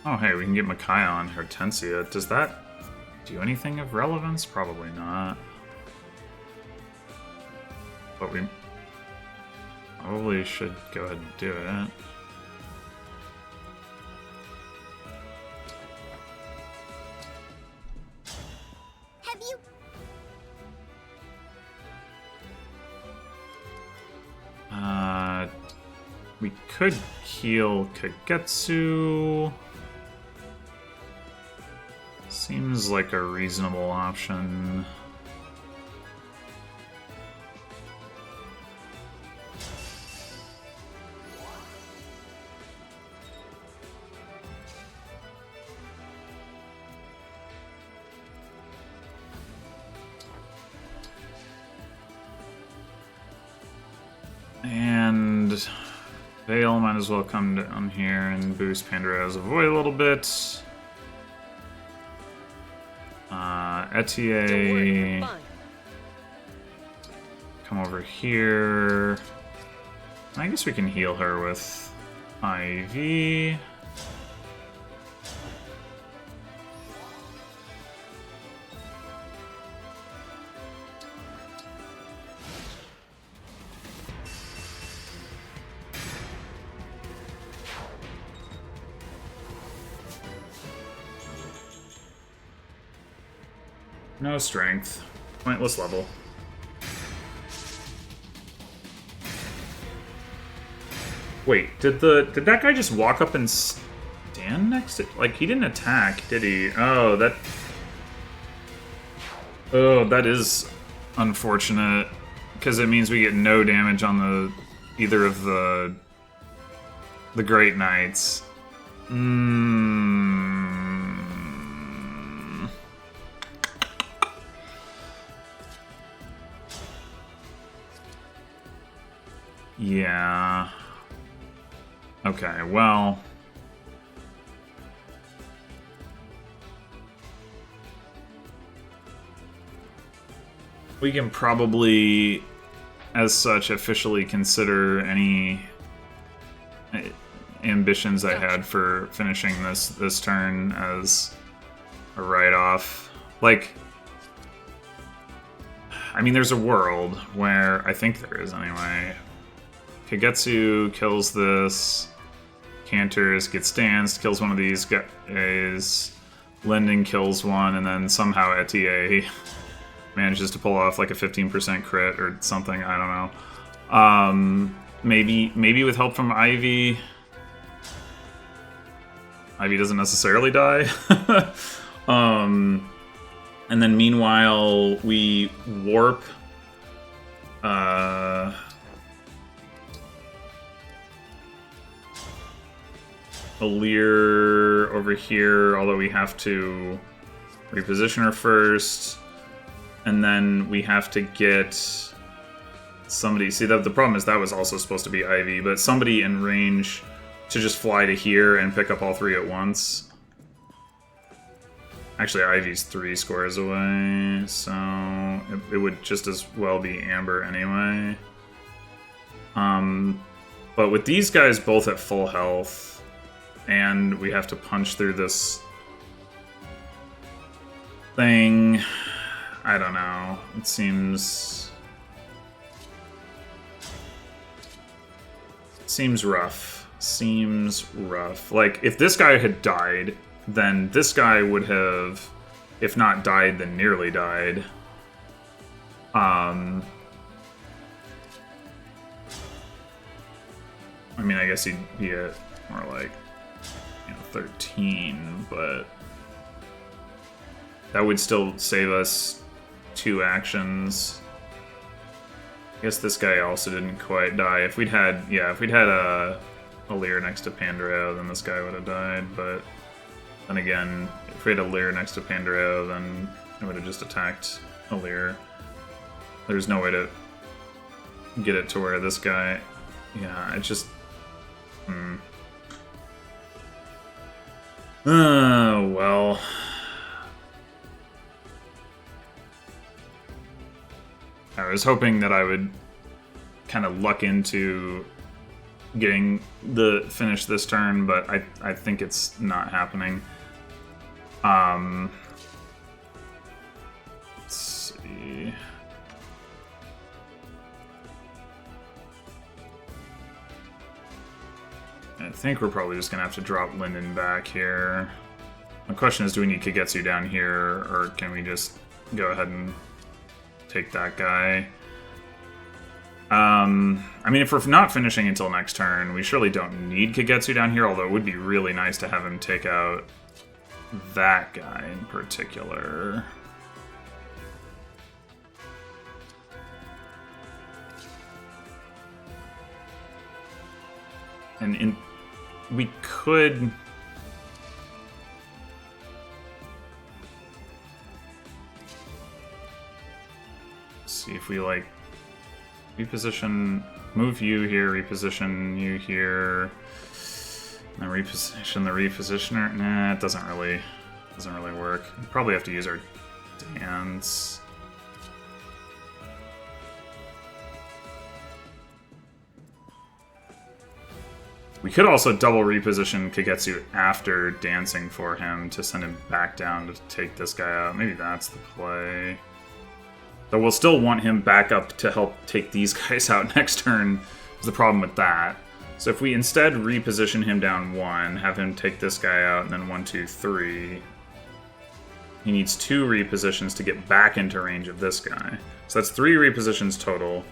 Oh, hey, we can get Micaiah on Hortensia. Does that do anything of relevance? Probably not. But we probably should go ahead and do it. Have you? We could heal Kagetsu. Seems like a reasonable option. And Vale might as well come down here and boost Pandora's Void a little bit. Etier, come over here. I guess we can heal her with IV. No strength. Pointless level. Wait, did that guy just walk up and stand next to... Like, he didn't attack, did he? Oh, that is unfortunate. Because it means we get no damage on either of the Great Knights. Yeah. Okay, well... we can probably, as such, officially consider any ambitions I had for finishing this turn as a write-off. Like... I mean, there's a world where... I think there is, anyway. Kagetsu kills this, Canters gets danced, kills one of these guys, Linden kills one, and then somehow Etier manages to pull off like a 15% crit or something, I don't know. Maybe with help from Ivy. Ivy doesn't necessarily die. And then meanwhile, we warp Alir over here, although we have to reposition her first. And then we have to get somebody... See, the problem is that was also supposed to be Ivy, but somebody in range to just fly to here and pick up all three at once. Actually, Ivy's 3 squares away, so it would just as well be Amber anyway. But with these guys both at full health, and we have to punch through this thing, I don't know. It seems rough. seems rough. Like, if this guy had died, then this guy would have, if not died, then nearly died. I mean, I guess he'd be at more like, 13, but that would still save us 2 actions. I guess this guy also didn't quite die. If we'd had, a Lear next to Pandreo, then this guy would have died, but then again, if we had a Lear next to Pandreo, then it would have just attacked a Lear. There's no way to get it to where this guy... Yeah, it just... well... I was hoping that I would kind of luck into getting the finish this turn, but I think it's not happening. Let's see. I think we're probably just gonna have to drop Linden back here. The question is, do we need Kagetsu down here, or can we just go ahead and take that guy? I mean, if we're not finishing until next turn, we surely don't need Kagetsu down here, although it would be really nice to have him take out that guy in particular. And we could... see if we, like, reposition, move you here, reposition you here, and then reposition the repositioner. Nah, it doesn't really work. We probably have to use our dance. We could also double reposition Kagetsu after dancing for him to send him back down to take this guy out. Maybe that's the play. Though we'll still want him back up to help take these guys out next turn, is the problem with that. So if we instead reposition him down 1, have him take this guy out, and then 1, 2, 3, he needs 2 repositions to get back into range of this guy. So that's 3 repositions total.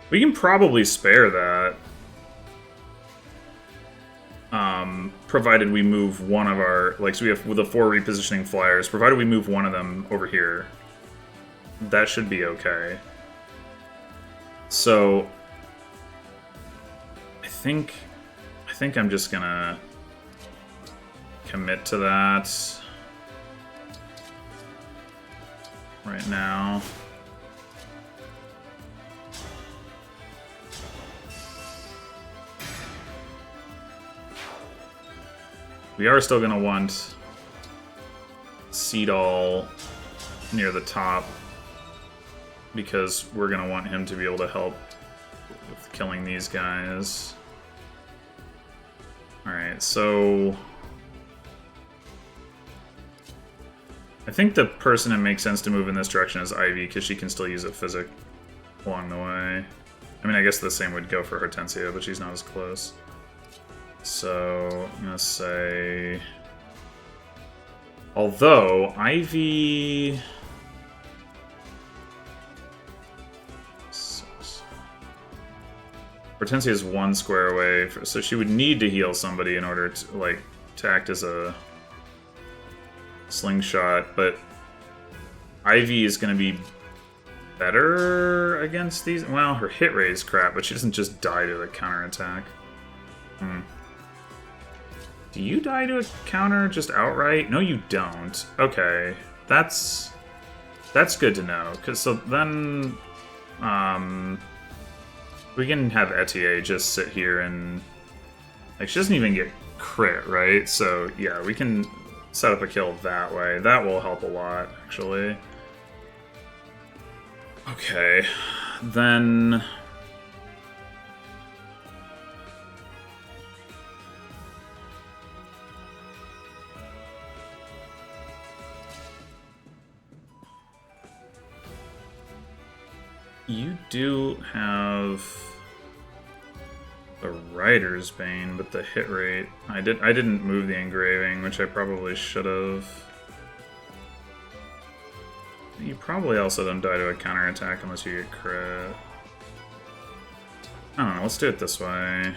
We can probably spare that. Provided we move one of our... Like, so we have the 4 repositioning flyers. Provided we move one of them over here. That should be okay. So I think I'm just gonna commit to that right now. We are still gonna want Seedall near the top, because we're going to want him to be able to help with killing these guys. Alright, so... I think the person it makes sense to move in this direction is Ivy, because she can still use a physic along the way. I mean, I guess the same would go for Hortensia, but she's not as close. So, I'm going to say... Although, Ivy... Hortensia is 1 square away, so she would need to heal somebody in order to, like, to act as a slingshot, but Ivy is going to be better against these. Well, her hit rate is crap, but she doesn't just die to the counterattack. Do you die to a counter just outright? No, you don't. Okay, that's good to know, because so then we can have Etier just sit here and... Like, she doesn't even get crit, right? So, yeah, we can set up a kill that way. That will help a lot, actually. Okay, then... You do have the Rider's Bane, but the hit rate... I didn't move the engraving, which I probably should have. You probably also don't die to a counterattack unless you get crit. I don't know, let's do it this way.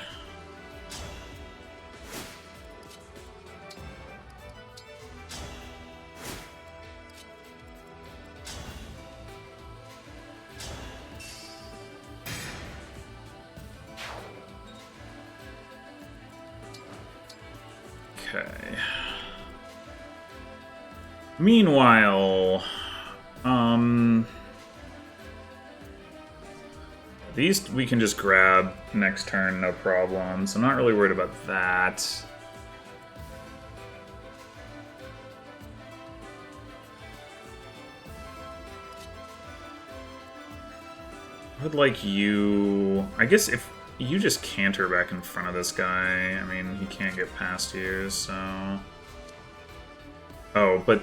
Okay. Meanwhile, these we can just grab next turn, no problem. So I'm not really worried about that. I would like you... I guess if you just canter back in front of this guy, I mean, he can't get past you, so... Oh, but...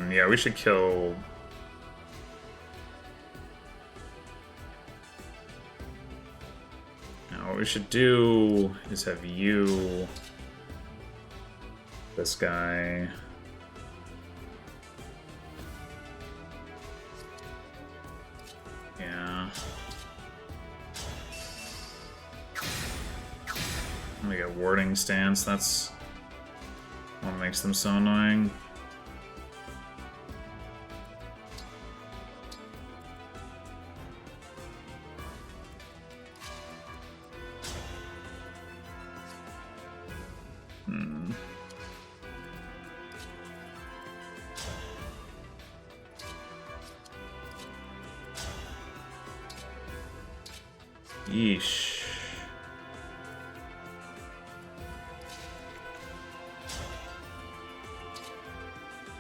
yeah, we should kill... Now, what we should do is have you... This guy... Yeah... We got warding stance, that's what makes them so annoying. Yeesh.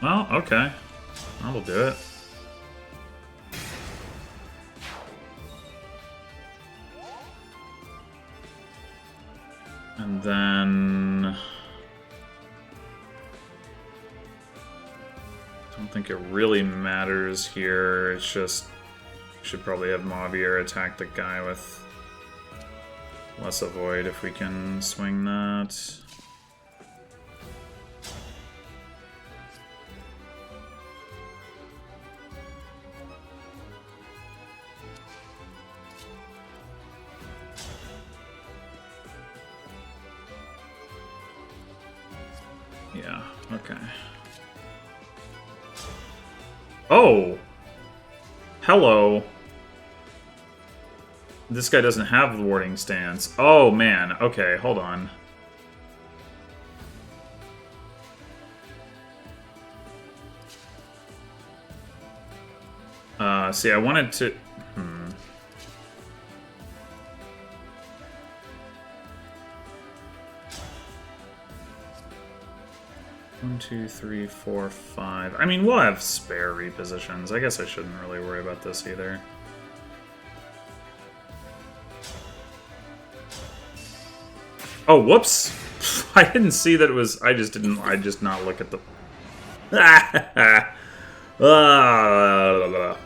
Well, okay. That'll do it. And then... I don't think it really matters here. It's just... We should probably have Mavier attack the guy with less avoid if we can swing that. Yeah, okay. Oh! Hello! This guy doesn't have the warding stance. Oh, man. Okay, hold on. See, I wanted to... 1, 2, 3, 4, 5. I mean, we'll have spare repositions. I guess I shouldn't really worry about this either. Oh, whoops! I didn't see that it was... I just not look at the...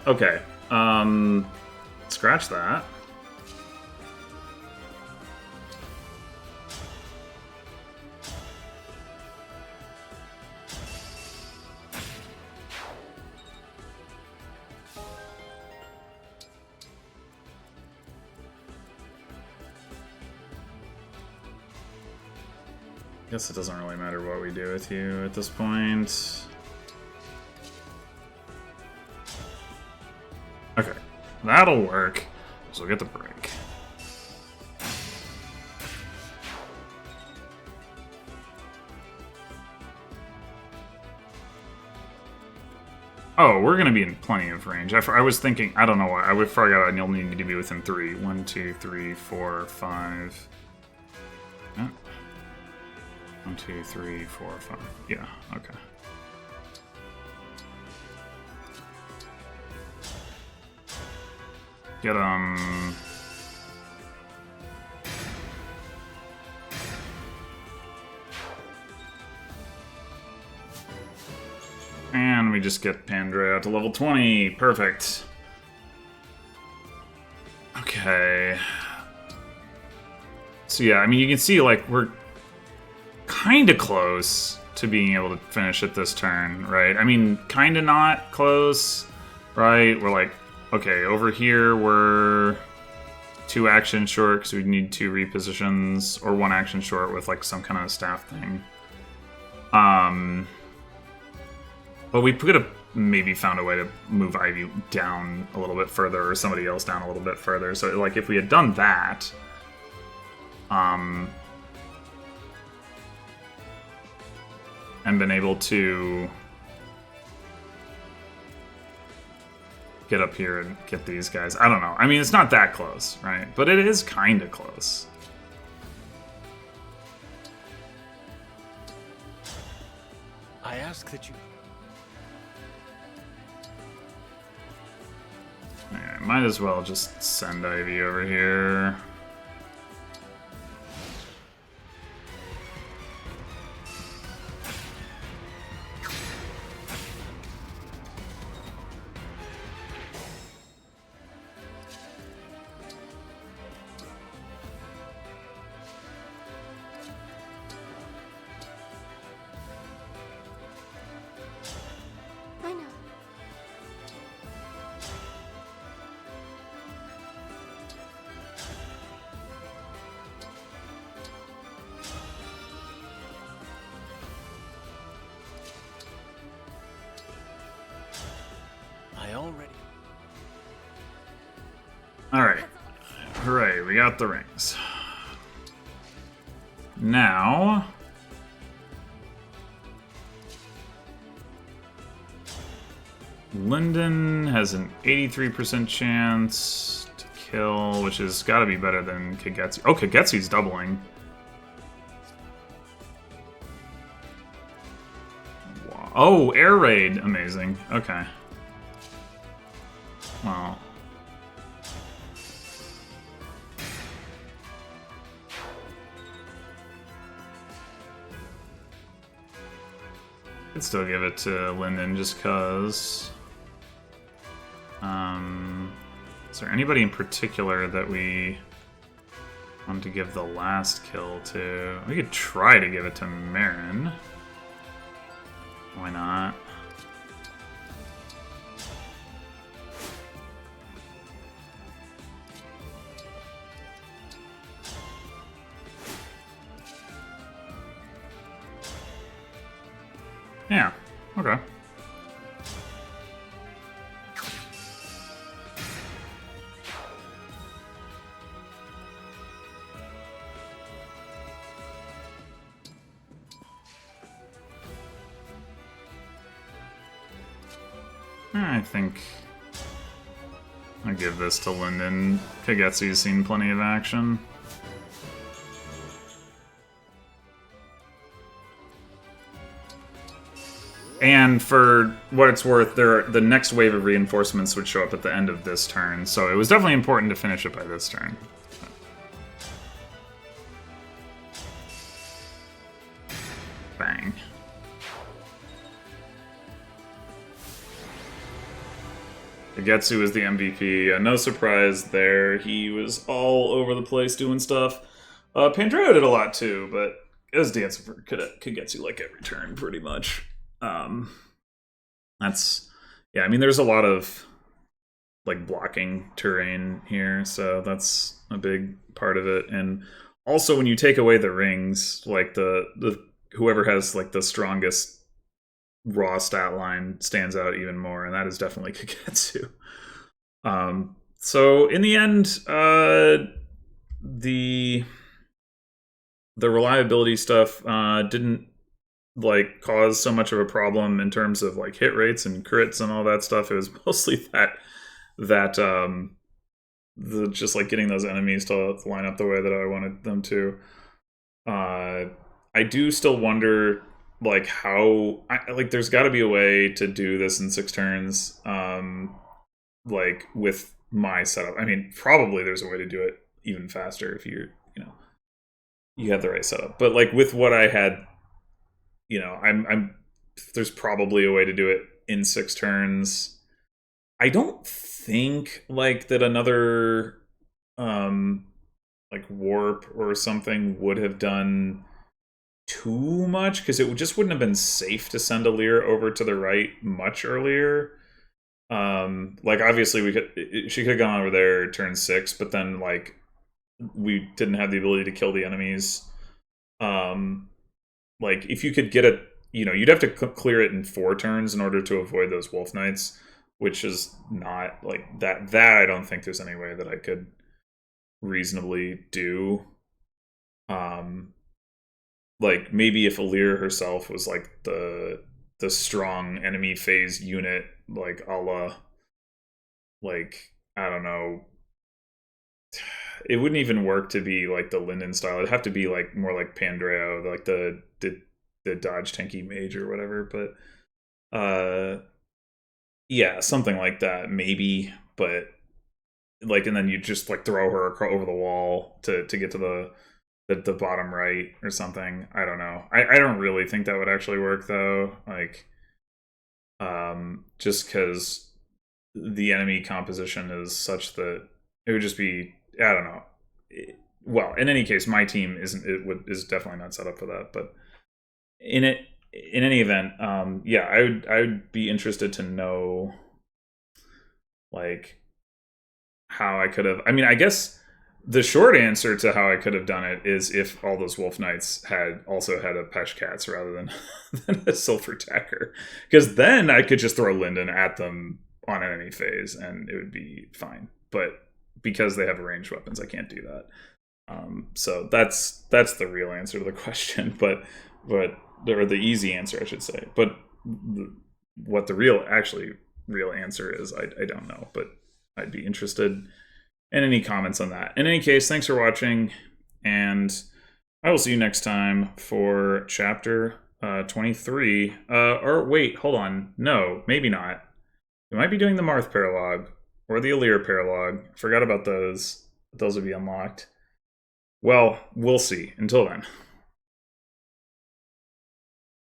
Okay. Scratch that. Guess it doesn't really matter what we do with you at this point. Okay, that'll work. So we'll get the break. Oh, we're gonna be in plenty of range. I was thinking, I don't know why. I forgot you'll need to be within 3. 1, 2, 3, 4, 5. Yeah. 1, 2, 3, 4, 5. Yeah, okay. Get and we just get Pandrea to level 20. Perfect. Okay. So yeah, I mean, you can see, like, we're kind of close to being able to finish it this turn, right? I mean, kind of not close, right? We're like, okay, over here we're 2 actions short because we need 2 repositions, or 1 action short with like some kind of staff thing. But we could have maybe found a way to move Ivy down a little bit further, or somebody else down a little bit further. So like if we had done that, and been able to get up here and get these guys. I don't know. I mean, it's not that close, right? But it is kind of close. I ask that you... Alright, might as well just send Ivy over here. I know. I already... Alright. Hooray, we got the rings. Now... Linden has an 83% chance to kill, which has got to be better than Kagetsu. Oh, Kagetsu's doubling. Wow. Oh, air raid. Amazing. Okay. Well. Could still give it to Linden just cause. Is there anybody in particular that we want to give the last kill to? We could try to give it to Marin. Why not? Yeah, okay. I think I'll give this to Linden. Kagetsu's seen plenty of action. And for what it's worth, the next wave of reinforcements would show up at the end of this turn, so it was definitely important to finish it by this turn. Bang. Kagetsu is the MVP. No surprise there. He was all over the place doing stuff. Pandreo did a lot too, but it was dancing for Kagetsu like every turn, pretty much. That's... Yeah, I mean, there's a lot of, like, blocking terrain here, so that's a big part of it. And also, when you take away the rings, like, the whoever has, like, the strongest raw stat line stands out even more, and that is definitely Kagetsu. So in the end, the reliability stuff didn't like cause so much of a problem in terms of like hit rates and crits and all that stuff. It was mostly that the just like getting those enemies to line up the way that I wanted them to. I do still wonder like how like there's got to be a way to do this in 6 turns like with my setup. I mean, probably there's a way to do it even faster if you have the right setup, but like with what I had, I'm there's probably a way to do it in 6 turns. I don't think like that another like like warp or something would have done too much, because it just wouldn't have been safe to send a Lear over to the right much earlier. Like obviously she could have gone over there turn 6, but then like we didn't have the ability to kill the enemies. Like if you could get it, you'd have to clear it in 4 turns in order to avoid those Wolf Knights, which is not like that. That I don't think there's any way that I could reasonably do. Like maybe if Alir herself was like the strong enemy phase unit, like a la, like I don't know, it wouldn't even work to be like the Linden style. It'd have to be like more like Pandreo, like the dodge tanky mage or whatever. But yeah, something like that maybe. But like, and then you just like throw her over the wall to get to the bottom right or something. I don't know. I don't really think that would actually work though. Like, just because the enemy composition is such that it would just be, I don't know. Well, in any case, my team is definitely not set up for that. But in any event, yeah, I would be interested to know like how I could have. I mean, I guess the short answer to how I could have done it is if all those Wolf Knights had also had a Pesh Cats rather than a Sulfur Tacker, because then I could just throw Linden at them on enemy phase and it would be fine. But because they have ranged weapons, I can't do that. So that's the real answer to the question, or the easy answer, I should say. But what the real answer is, I don't know. But I'd be interested in any comments on that. In any case, thanks for watching, and I will see you next time for chapter 23. Or wait, hold on. No, maybe not. We might be doing the Marth Paralogue or the Alir Paralogue. Forgot about those. Those will be unlocked. Well, we'll see. Until then.